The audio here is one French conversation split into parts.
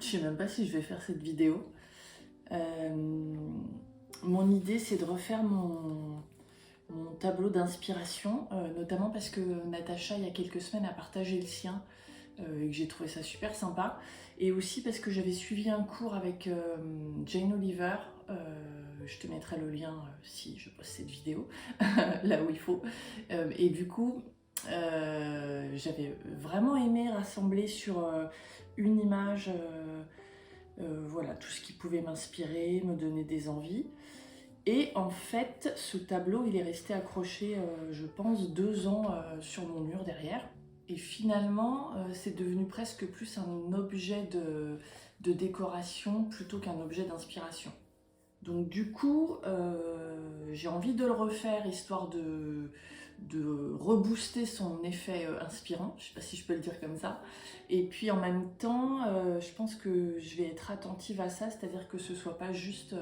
Je sais même pas si je vais faire cette vidéo. Mon idée, c'est de refaire mon tableau d'inspiration, notamment parce que Natacha, il y a quelques semaines, a partagé le sien et que j'ai trouvé ça super sympa. Et aussi parce que j'avais suivi un cours avec Jane Oliver. Je te mettrai le lien si je poste cette vidéo, là où il faut. Et du coup, j'avais vraiment aimé rassembler sur une image voilà, tout ce qui pouvait m'inspirer, me donner des envies. Et en fait, ce tableau, il est resté accroché, je pense, 2 ans sur mon mur derrière. Et finalement, c'est devenu presque plus un objet de décoration plutôt qu'un objet d'inspiration. Donc du coup, j'ai envie de le refaire, histoire de rebooster son effet inspirant, je sais pas si je peux le dire comme ça. Et puis en même temps, je pense que je vais être attentive à ça, c'est-à-dire que ce soit pas juste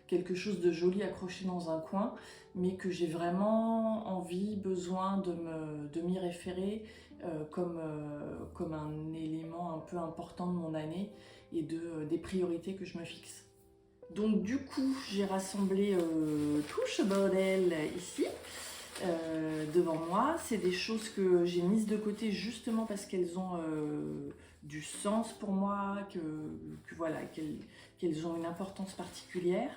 quelque chose de joli accroché dans un coin, mais que j'ai vraiment envie, besoin de m'y référer comme un élément un peu important de mon année et des priorités que je me fixe. Donc du coup, j'ai rassemblé tout ce bordel ici, devant moi. C'est des choses que j'ai mises de côté justement parce qu'elles ont du sens pour moi, voilà, qu'elles ont une importance particulière.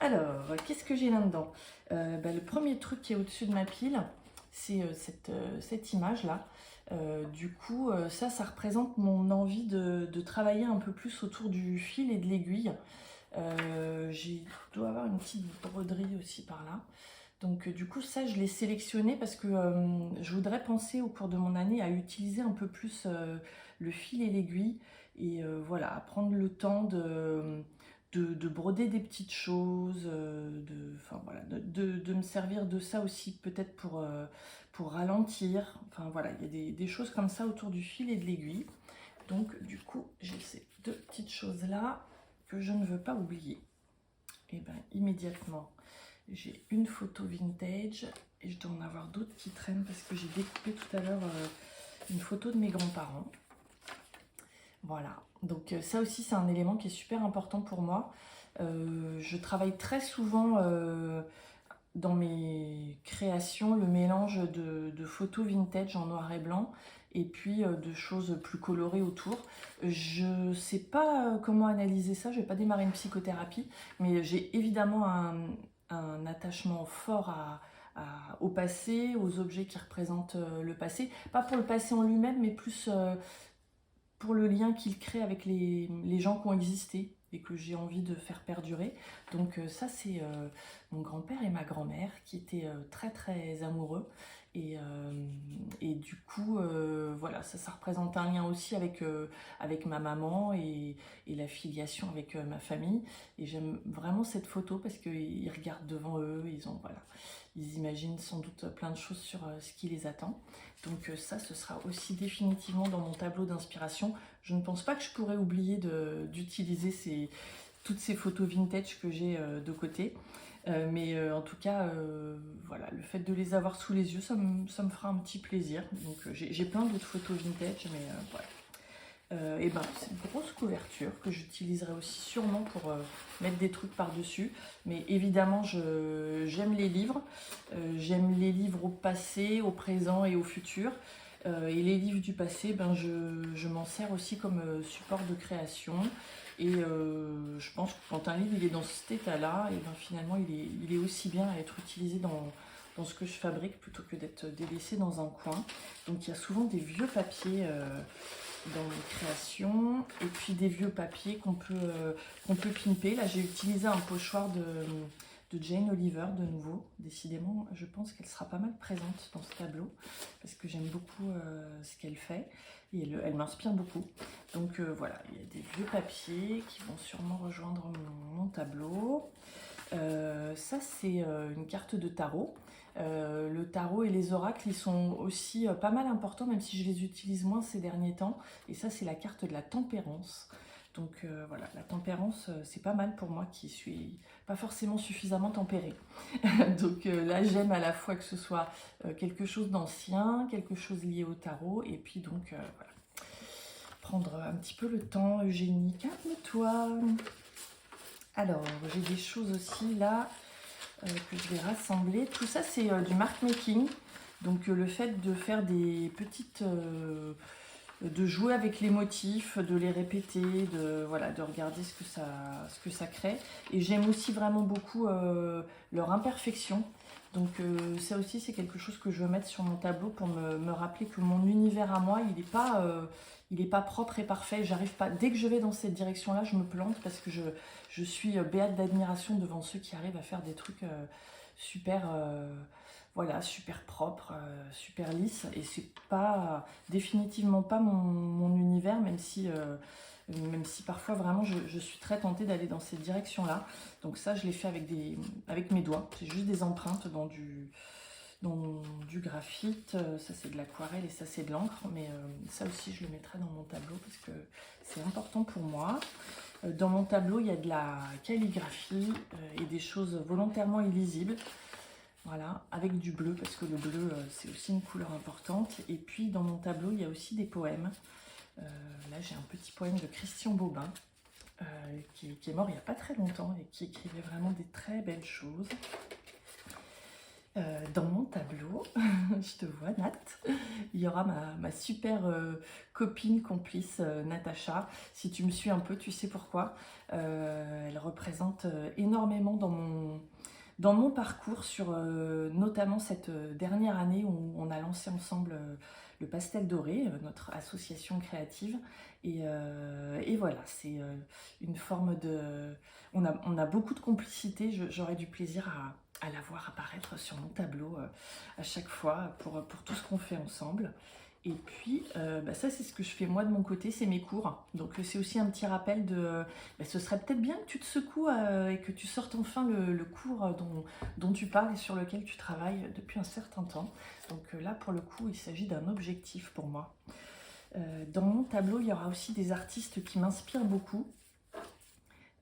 Alors, qu'est-ce que j'ai là-dedans? Le premier truc qui est au-dessus de ma pile, c'est cette image-là. Du coup, ça représente mon envie de travailler un peu plus autour du fil et de l'aiguille. Je dois avoir une petite broderie aussi par là. Donc du coup ça je l'ai sélectionné parce que je voudrais penser au cours de mon année à utiliser un peu plus le fil et l'aiguille et voilà, à prendre le temps de broder des petites choses, voilà, de me servir de ça aussi peut-être pour ralentir. Enfin voilà, il y a des choses comme ça autour du fil et de l'aiguille. Donc du coup j'ai ces deux petites choses là que je ne veux pas oublier. Et bien immédiatement, j'ai une photo vintage et je dois en avoir d'autres qui traînent parce que j'ai découpé tout à l'heure une photo de mes grands-parents. Voilà, donc ça aussi c'est un élément qui est super important pour moi. Je travaille très souvent dans mes créations le mélange de photos vintage en noir et blanc et puis de choses plus colorées autour. Je sais pas comment analyser ça, je vais pas démarrer une psychothérapie, mais j'ai évidemment un attachement fort au passé, aux objets qui représentent le passé. Pas pour le passé en lui-même, mais plus pour le lien qu'il crée avec les gens qui ont existé et que j'ai envie de faire perdurer. Donc ça c'est mon grand-père et ma grand-mère qui étaient très très amoureux et du coup voilà, ça représente un lien aussi avec ma maman et la filiation avec ma famille, et j'aime vraiment cette photo parce qu'ils regardent devant eux, ils imaginent sans doute plein de choses sur ce qui les attend. Donc ça, ce sera aussi définitivement dans mon tableau d'inspiration. Je ne pense pas que je pourrais oublier d'utiliser toutes ces photos vintage que j'ai de côté. Mais en tout cas, voilà, le fait de les avoir sous les yeux, ça me fera un petit plaisir. Donc j'ai plein d'autres photos vintage, mais voilà. Et ben, c'est une grosse couverture que j'utiliserai aussi sûrement pour mettre des trucs par-dessus. Mais évidemment, j'aime les livres. J'aime les livres au passé, au présent et au futur. Et les livres du passé, ben, je m'en sers aussi comme support de création. Et je pense que quand un livre il est dans cet état-là, et ben, finalement, il est aussi bien à être utilisé dans ce que je fabrique plutôt que d'être délaissé dans un coin. Donc il y a souvent des vieux papiers dans mes créations, et puis des vieux papiers qu'on peut pimper. Là j'ai utilisé un pochoir de Jane Oliver de nouveau. Décidément je pense qu'elle sera pas mal présente dans ce tableau parce que j'aime beaucoup ce qu'elle fait et elle m'inspire beaucoup. Donc voilà, il y a des vieux papiers qui vont sûrement rejoindre mon tableau. Ça c'est une carte de tarot. Le tarot et les oracles, ils sont aussi pas mal importants, même si je les utilise moins ces derniers temps. Et ça, c'est la carte de la tempérance. Donc voilà, la tempérance, c'est pas mal pour moi qui suis pas forcément suffisamment tempérée. Donc là, j'aime à la fois que ce soit quelque chose d'ancien, quelque chose lié au tarot, et puis donc voilà. prendre un petit peu le temps, Eugénie, calme-toi. Alors, j'ai des choses aussi là que je vais rassembler. Tout ça, c'est du mark making. Donc, le fait de faire des petites... de jouer avec les motifs, de les répéter, voilà, de regarder ce que ça crée. Et j'aime aussi vraiment beaucoup leur imperfection. Donc ça aussi, c'est quelque chose que je veux mettre sur mon tableau pour me rappeler que mon univers à moi, il est pas propre et parfait. J'arrive pas. Dès que je vais dans cette direction-là, je me plante parce que je suis béate d'admiration devant ceux qui arrivent à faire des trucs super, voilà, super propres, super lisses. Et c'est pas définitivement pas mon univers, même si parfois vraiment je suis très tentée d'aller dans cette direction-là. Donc ça, je l'ai fait avec mes doigts. C'est juste des empreintes dans du graphite. Ça, c'est de l'aquarelle et ça, c'est de l'encre. Mais ça aussi, je le mettrai dans mon tableau parce que c'est important pour moi. Dans mon tableau, il y a de la calligraphie et des choses volontairement illisibles. Voilà, avec du bleu, parce que le bleu, c'est aussi une couleur importante. Et puis, dans mon tableau, il y a aussi des poèmes. Là, j'ai un petit poème de Christian Bobin, qui est mort il n'y a pas très longtemps et qui écrivait vraiment des très belles choses. Dans mon tableau, je te vois Nat, il y aura ma super copine, complice Natacha. Si tu me suis un peu, tu sais pourquoi. Elle représente énormément dans mon parcours sur notamment cette dernière année où on a lancé ensemble le Pastel Doré, notre association créative. Et voilà, c'est une forme de... On a beaucoup de complicité, j'aurais du plaisir à la voir apparaître sur mon tableau à chaque fois pour tout ce qu'on fait ensemble. Et puis, ça, c'est ce que je fais moi de mon côté, c'est mes cours. Donc, c'est aussi un petit rappel de... ce serait peut-être bien que tu te secoues et que tu sortes enfin le cours dont tu parles et sur lequel tu travailles depuis un certain temps. Donc là, pour le coup, il s'agit d'un objectif pour moi. Dans mon tableau, il y aura aussi des artistes qui m'inspirent beaucoup.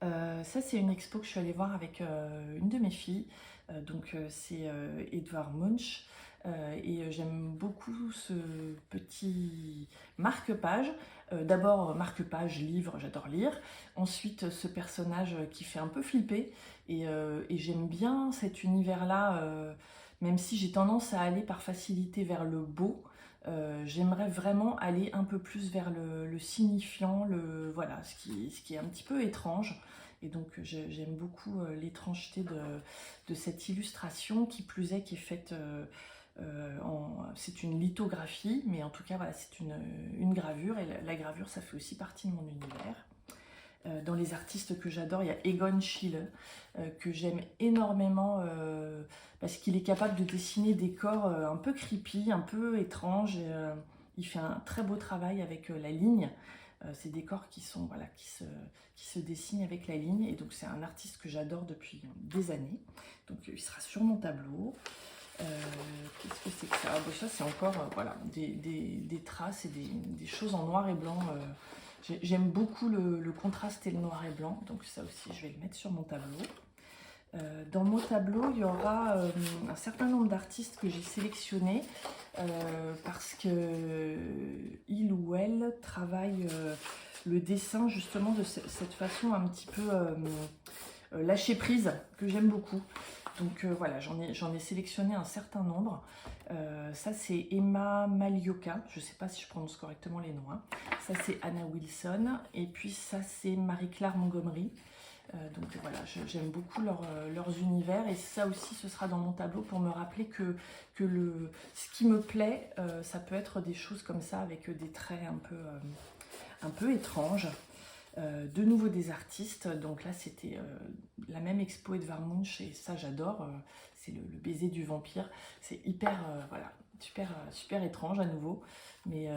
Ça, c'est une expo que je suis allée voir avec une de mes filles. C'est Edvard Munch. Et j'aime beaucoup ce petit marque-page. D'abord, marque-page, livre, j'adore lire. Ensuite, ce personnage qui fait un peu flipper. Et j'aime bien cet univers-là, même si j'ai tendance à aller par facilité vers le beau. J'aimerais vraiment aller un peu plus vers le signifiant, voilà, ce qui est un petit peu étrange. Et donc j'aime beaucoup l'étrangeté de cette illustration, qui plus est, qui est faite c'est une lithographie, mais en tout cas voilà, c'est une gravure, et la gravure, ça fait aussi partie de mon univers. Dans les artistes que j'adore, il y a Egon Schiele, que j'aime énormément parce qu'il est capable de dessiner des corps un peu creepy, un peu étranges. Il fait un très beau travail avec la ligne. C'est des corps qui se dessinent avec la ligne, et donc c'est un artiste que j'adore depuis des années. Donc il sera sur mon tableau. Qu'est-ce que c'est que ça? Ça, c'est encore voilà, des traces et des choses en noir et blanc. J'aime beaucoup le contraste et le noir et blanc, donc ça aussi, je vais le mettre sur mon tableau. Dans mon tableau, il y aura un certain nombre d'artistes que j'ai sélectionnés parce que il ou elle travaille le dessin justement de cette façon un petit peu lâcher prise, que j'aime beaucoup. Donc voilà, j'en ai sélectionné un certain nombre. Ça, c'est Emma Malioka, je ne sais pas si je prononce correctement les noms. Hein. Ça, c'est Anna Wilson. Et puis ça, c'est Marie-Claire Montgomery. Donc voilà, j'aime beaucoup leurs univers, et ça aussi, ce sera dans mon tableau pour me rappeler que ce qui me plaît, ça peut être des choses comme ça, avec des traits un peu étranges. De nouveau des artistes, donc là c'était la même expo Edvard Munch, et ça j'adore, c'est le baiser du vampire, c'est hyper, voilà, super étrange à nouveau, mais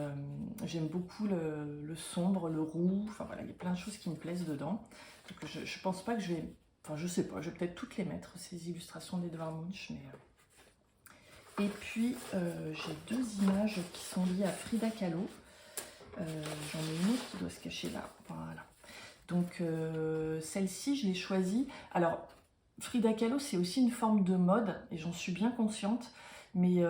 j'aime beaucoup le sombre, le roux, enfin voilà, il y a plein de choses qui me plaisent dedans, donc je pense pas que je vais, enfin je sais pas, je vais peut-être toutes les mettre, ces illustrations d'Edvard Munch, mais... Et puis j'ai deux images qui sont liées à Frida Kahlo. J'en ai une autre qui doit se cacher là, voilà. Donc celle-ci, je l'ai choisie. Alors, Frida Kahlo, c'est aussi une forme de mode, et j'en suis bien consciente, mais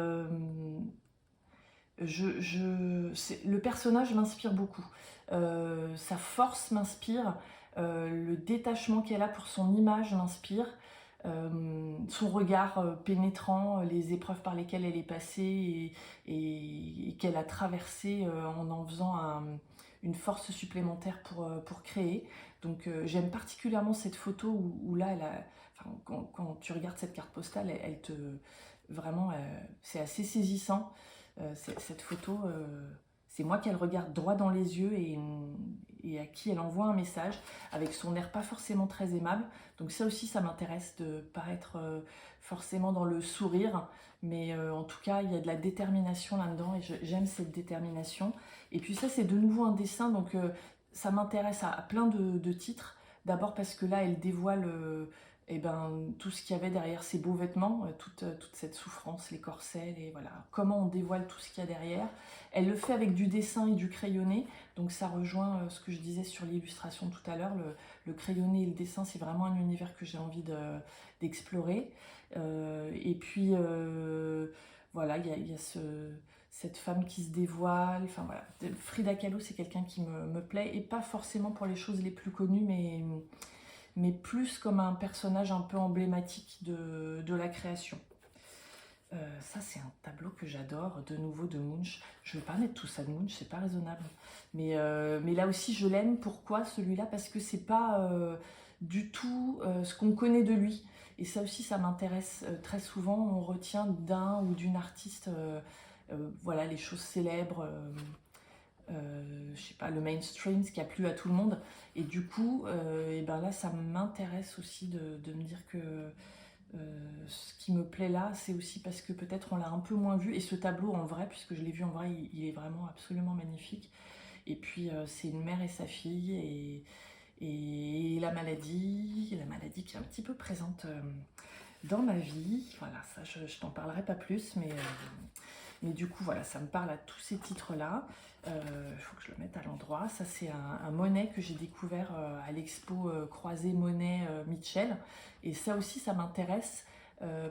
le personnage m'inspire beaucoup. Sa force m'inspire, le détachement qu'elle a pour son image m'inspire, son regard pénétrant, les épreuves par lesquelles elle est passée et qu'elle a traversées en faisant une force supplémentaire pour créer. Donc j'aime particulièrement cette photo où là, enfin, quand tu regardes cette carte postale, elle te... Vraiment, c'est assez saisissant. Cette photo, c'est moi qu'elle regarde droit dans les yeux et à qui elle envoie un message avec son air pas forcément très aimable. Donc ça aussi, ça m'intéresse de pas être forcément dans le sourire, mais en tout cas, il y a de la détermination là-dedans et j'aime cette détermination. Et puis ça, c'est de nouveau un dessin, donc ça m'intéresse à plein de titres. D'abord parce que là, elle dévoile eh ben, tout ce qu'il y avait derrière ces beaux vêtements, toute cette souffrance, les corsets, voilà, comment on dévoile tout ce qu'il y a derrière. Elle le fait avec du dessin et du crayonné, donc ça rejoint ce que je disais sur l'illustration tout à l'heure. Le crayonné et le dessin, c'est vraiment un univers que j'ai envie d'explorer. Et puis, voilà, il y a cette femme qui se dévoile. Enfin voilà, Frida Kahlo, c'est quelqu'un qui me plaît, et pas forcément pour les choses les plus connues, mais plus comme un personnage un peu emblématique de la création. Ça, c'est un tableau que j'adore, de nouveau de Munch. Je ne vais pas mettre tout ça de Munch, c'est pas raisonnable. Mais là aussi, je l'aime. Pourquoi celui-là? Parce que c'est pas du tout ce qu'on connaît de lui. Et ça aussi, ça m'intéresse très souvent. On retient d'un ou d'une artiste, voilà, les choses célèbres. Je sais pas, le mainstream, ce qui a plu à tout le monde. Et du coup, et ben là, ça m'intéresse aussi de me dire que ce qui me plaît là, c'est aussi parce que peut-être on l'a un peu moins vu. Et ce tableau en vrai, puisque je l'ai vu en vrai, il est vraiment absolument magnifique. Et puis c'est une mère et sa fille et la maladie qui est un petit peu présente dans ma vie. Voilà, ça je t'en parlerai pas plus, mais du coup voilà, ça me parle à tous ces titres-là. Il faut que je le mette à l'endroit. Ça c'est un Monet que j'ai découvert à l'expo croisée Monet Mitchell. Et ça aussi ça m'intéresse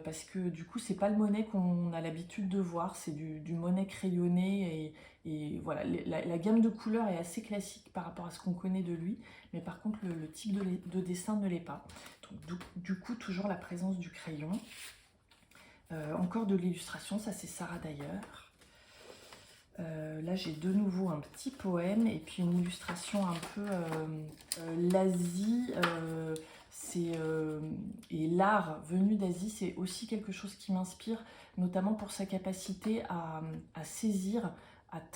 parce que du coup c'est pas le Monet qu'on a l'habitude de voir, c'est du Monet crayonné et voilà, la gamme de couleurs est assez classique par rapport à ce qu'on connaît de lui, mais par contre le type de dessin ne l'est pas. Donc du coup toujours la présence du crayon. Encore de l'illustration, ça c'est Sarah d'ailleurs. Là j'ai de nouveau un petit poème et puis une illustration un peu l'Asie. Et l'art venu d'Asie, c'est aussi quelque chose qui m'inspire, notamment pour sa capacité à saisir avec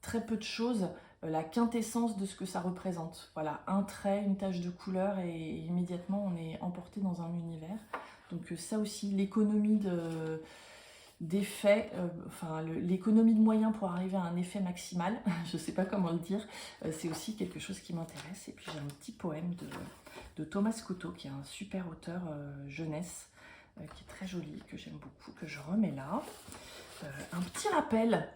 très peu de choses, la quintessence de ce que ça représente. Voilà, un trait, une tache de couleur et immédiatement on est emporté dans un univers. Donc ça aussi, l'économie d'effets, enfin l'économie de moyens pour arriver à un effet maximal, je ne sais pas comment le dire, c'est aussi quelque chose qui m'intéresse. Et puis j'ai un petit poème de Thomas Couteau, qui est un super auteur jeunesse, qui est très joli, que j'aime beaucoup, que je remets là. Un petit rappel,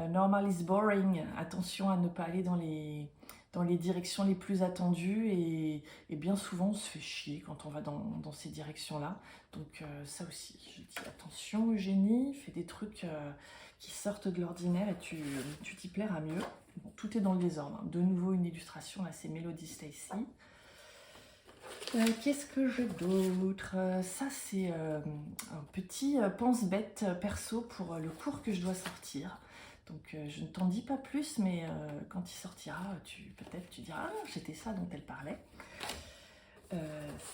normal is boring, attention à ne pas aller dans les directions les plus attendues et bien souvent on se fait chier quand on va dans ces directions-là. Donc ça aussi, je dis attention Eugénie, fais des trucs qui sortent de l'ordinaire et tu t'y plairas mieux. Bon, tout est dans le désordre. De nouveau une illustration, là c'est Melody Stacy. Qu'est-ce que j'ai d'autre? Ça c'est un petit pense-bête perso pour le cours que je dois sortir. Donc je ne t'en dis pas plus, mais quand il sortira, peut-être tu diras ah, c'était ça dont elle parlait. Ça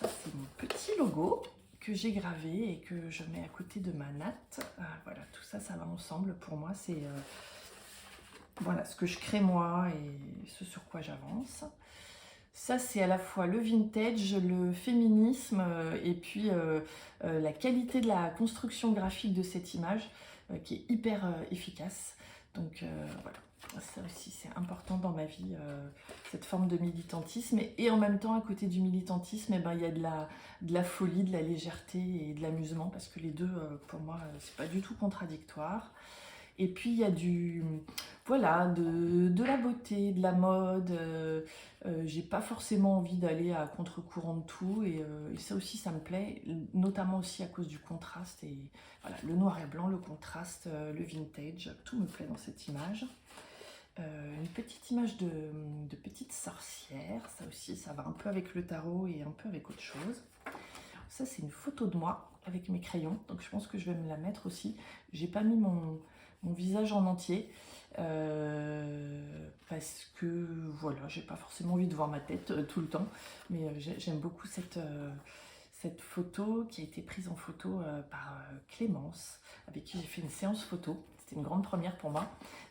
c'est mon petit logo que j'ai gravé et que je mets à côté de ma natte. Voilà, tout ça, ça va ensemble. Pour moi, c'est voilà, ce que je crée moi et ce sur quoi j'avance. Ça, c'est à la fois le vintage, le féminisme et puis la qualité de la construction graphique de cette image qui est hyper efficace. Donc voilà, ça aussi c'est important dans ma vie, cette forme de militantisme. Et en même temps, à côté du militantisme, eh ben, il y a de la folie, de la légèreté et de l'amusement, parce que les deux, pour moi, c'est pas du tout contradictoire. Et puis il y a voilà, de la beauté, de la mode. J'ai pas forcément envie d'aller à contre-courant de tout et ça aussi ça me plaît, notamment aussi à cause du contraste et voilà, le noir et blanc, le contraste, le vintage, tout me plaît dans cette image. Une petite image de petite sorcière, ça aussi ça va un peu avec le tarot et un peu avec autre chose. Ça c'est une photo de moi avec mes crayons, donc je pense que je vais me la mettre aussi. J'ai pas mis mon visage en entier parce que voilà, j'ai pas forcément envie de voir ma tête tout le temps, mais j'aime beaucoup cette photo qui a été prise en photo par Clémence, avec qui j'ai fait une séance photo. C'était une grande première pour moi.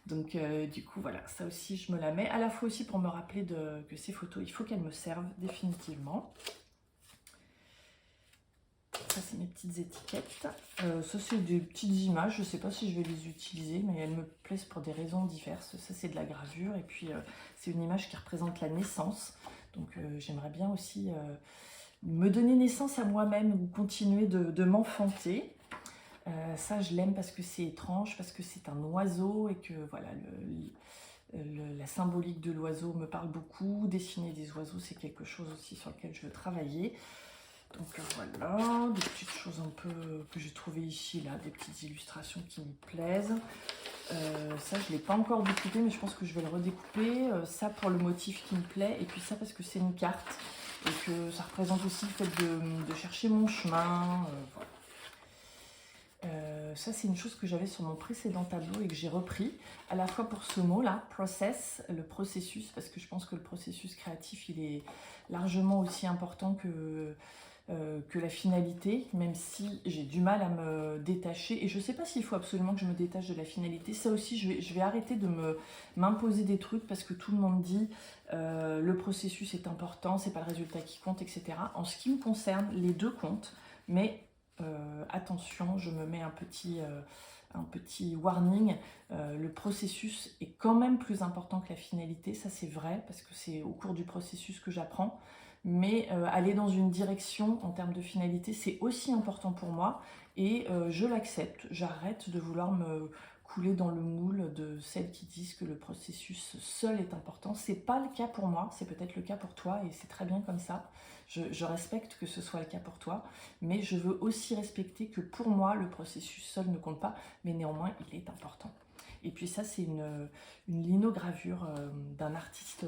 Donc du coup voilà, ça aussi je me la mets, à la fois aussi pour me rappeler que ces photos, il faut qu'elles me servent définitivement. Ça c'est mes petites étiquettes. Ça c'est des petites images, je ne sais pas si je vais les utiliser, mais elles me plaisent pour des raisons diverses. Ça c'est de la gravure et puis c'est une image qui représente la naissance. Donc j'aimerais bien aussi me donner naissance à moi-même ou continuer de m'enfanter. Ça je l'aime parce que c'est étrange, parce que c'est un oiseau et que voilà, la symbolique de l'oiseau me parle beaucoup. Dessiner des oiseaux c'est quelque chose aussi sur lequel je veux travailler. Donc voilà, des petites choses un peu que j'ai trouvées ici, là, des petites illustrations qui me plaisent. Ça, je ne l'ai pas encore découpé, mais je pense que je vais le redécouper. Ça pour le motif qui me plaît, et puis ça parce que c'est une carte, et que ça représente aussi le fait de chercher mon chemin. Voilà. Ça, c'est une chose que j'avais sur mon précédent tableau et que j'ai repris, à la fois pour ce mot-là, process, le processus, parce que je pense que le processus créatif, il est largement aussi important que la finalité, même si j'ai du mal à me détacher. Et je ne sais pas s'il faut absolument que je me détache de la finalité. Ça aussi, je vais arrêter de m'imposer des trucs parce que tout le monde dit le processus est important, c'est pas le résultat qui compte, etc. En ce qui me concerne, les deux comptent, mais attention, je me mets un petit warning, le processus est quand même plus important que la finalité, ça c'est vrai, parce que c'est au cours du processus que j'apprends, mais aller dans une direction en termes de finalité, c'est aussi important pour moi, et je l'accepte, j'arrête de vouloir me couler dans le moule de celles qui disent que le processus seul est important. C'est pas le cas pour moi, c'est peut-être le cas pour toi, et c'est très bien comme ça. Je respecte que ce soit le cas pour toi, mais je veux aussi respecter que pour moi, le processus seul ne compte pas, mais néanmoins, il est important. Et puis ça, c'est une linogravure d'un artiste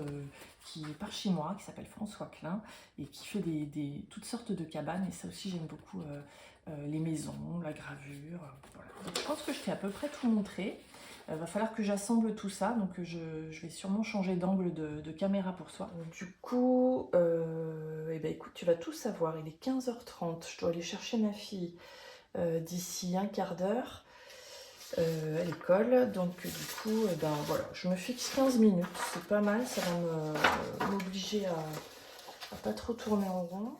qui est par chez moi, qui s'appelle François Klein, et qui fait toutes sortes de cabanes, et ça aussi, j'aime beaucoup les maisons, la gravure, voilà. Donc, je pense que je t'ai à peu près tout montré. Va falloir que j'assemble tout ça, donc je vais sûrement changer d'angle de caméra pour soi. Du coup, eh ben, écoute, tu vas tout savoir, il est 15h30, je dois aller chercher ma fille d'ici un quart d'heure à l'école, donc du coup, eh ben, voilà, je me fixe 15 minutes, c'est pas mal, ça va m'obliger à pas trop tourner en rond.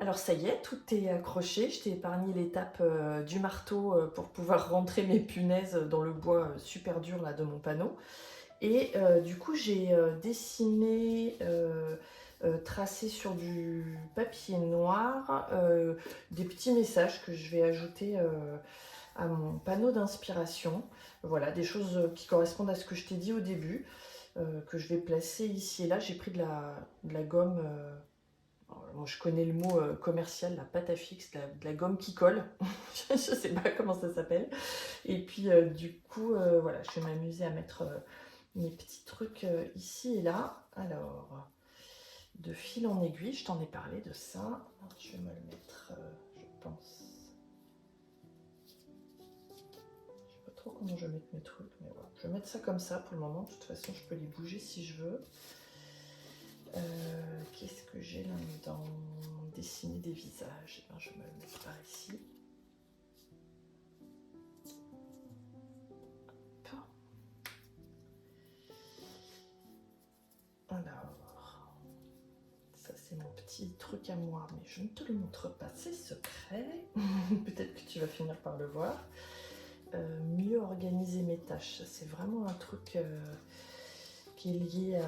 Alors ça y est, tout est accroché. Je t'ai épargné l'étape du marteau pour pouvoir rentrer mes punaises dans le bois super dur là de mon panneau. Et du coup, j'ai dessiné, tracé sur du papier noir des petits messages que je vais ajouter à mon panneau d'inspiration. Voilà, des choses qui correspondent à ce que je t'ai dit au début, que je vais placer ici et là. J'ai pris de la gomme. Moi, je connais le mot commercial, la pâte à fixe, de la gomme qui colle. Je ne sais pas comment ça s'appelle. Et puis, du coup, voilà, je vais m'amuser à mettre mes petits trucs ici et là. Alors, de fil en aiguille, je t'en ai parlé de ça. Je vais me le mettre, je pense. Je sais pas trop comment je vais mettre mes trucs, mais voilà. Je vais mettre ça comme ça pour le moment. De toute façon, je peux les bouger si je veux. Qu'est-ce que j'ai là-dedans? Dessiner des visages. Eh ben, je vais me le mettre par ici. Alors, ça c'est mon petit truc à moi, mais je ne te le montre pas, c'est secret. Peut-être que tu vas finir par le voir. Mieux organiser mes tâches, c'est vraiment un truc qui est lié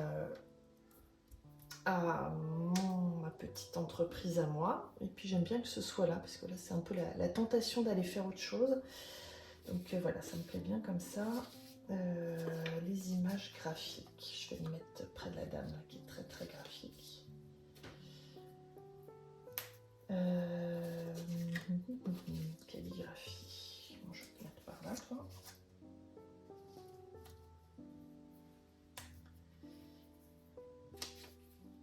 à ma petite entreprise à moi. Et puis j'aime bien que ce soit là, parce que là c'est un peu la tentation d'aller faire autre chose. Donc voilà, ça me plaît bien comme ça. Les images graphiques, je vais me mettre près de la dame là, qui est très très graphique. Calligraphie. Bon, je vais te mettre par là, toi.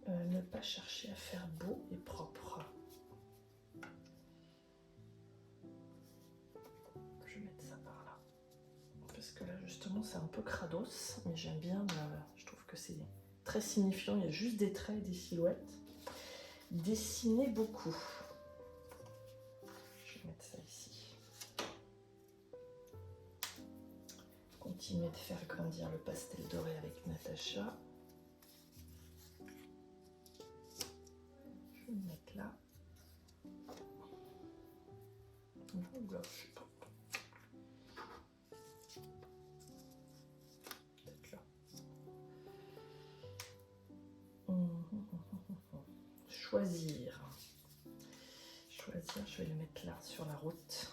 Ne pas chercher à faire beau et propre. Je vais mettre ça par là. Parce que là, justement, c'est un peu crados, mais j'aime bien. Je trouve que c'est très signifiant. Il y a juste des traits et des silhouettes. Dessiner beaucoup. Je vais mettre ça ici. Continuer de faire grandir le pastel doré avec Natacha. Je vais me mettre là. Là, je sais pas. Peut-être là. Choisir. Choisir, je vais le mettre là, sur la route.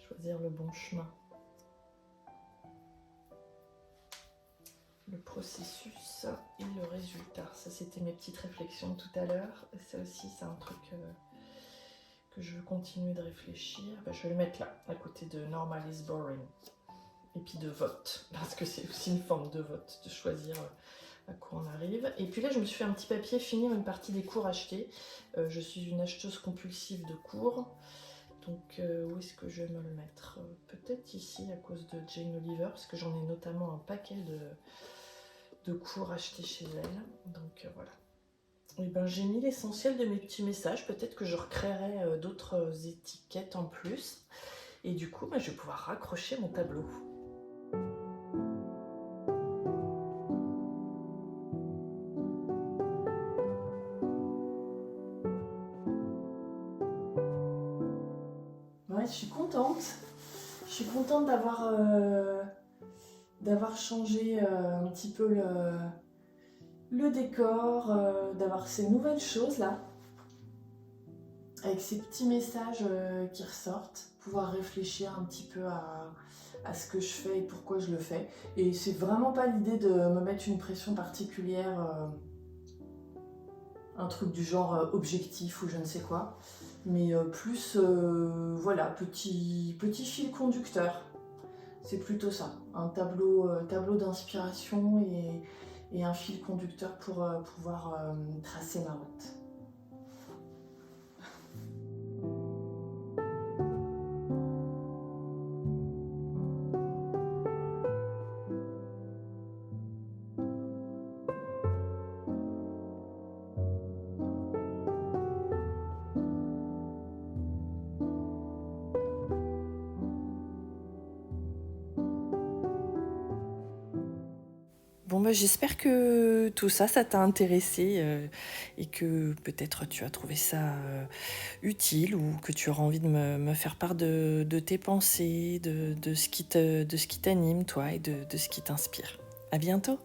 Choisir le bon chemin. Le processus et le résultat. Ça, c'était mes petites réflexions tout à l'heure. Ça aussi, c'est un truc que je veux continuer de réfléchir. Ben, je vais le mettre là, à côté de Normal is Boring. Et puis de vote, parce que c'est aussi une forme de vote, de choisir à quoi on arrive. Et puis là, je me suis fait un petit papier, finir une partie des cours achetés. Je suis une acheteuse compulsive de cours. Donc où est-ce que je vais me le mettre? Peut-être ici, à cause de Jane Oliver, parce que j'en ai notamment un paquet de cours achetés chez elle. Donc voilà. Et ben, j'ai mis l'essentiel de mes petits messages. Peut-être que je recréerai d'autres étiquettes en plus. Et du coup, ben, je vais pouvoir raccrocher mon tableau. Ouais, je suis contente. Je suis contente d'avoir changé un petit peu le décor, d'avoir ces nouvelles choses là, avec ces petits messages qui ressortent, pouvoir réfléchir un petit peu à ce que je fais et pourquoi je le fais. Et c'est vraiment pas l'idée de me mettre une pression particulière, un truc du genre objectif ou je ne sais quoi, mais plus, voilà, petit fil conducteur. C'est plutôt ça, un tableau d'inspiration et un fil conducteur pour pouvoir tracer ma route. Bon Bon, j'espère que tout ça, ça t'a intéressé et que peut-être tu as trouvé ça utile ou que tu auras envie de me faire part de tes pensées, de ce qui t'anime, toi, et de ce qui t'inspire. À bientôt!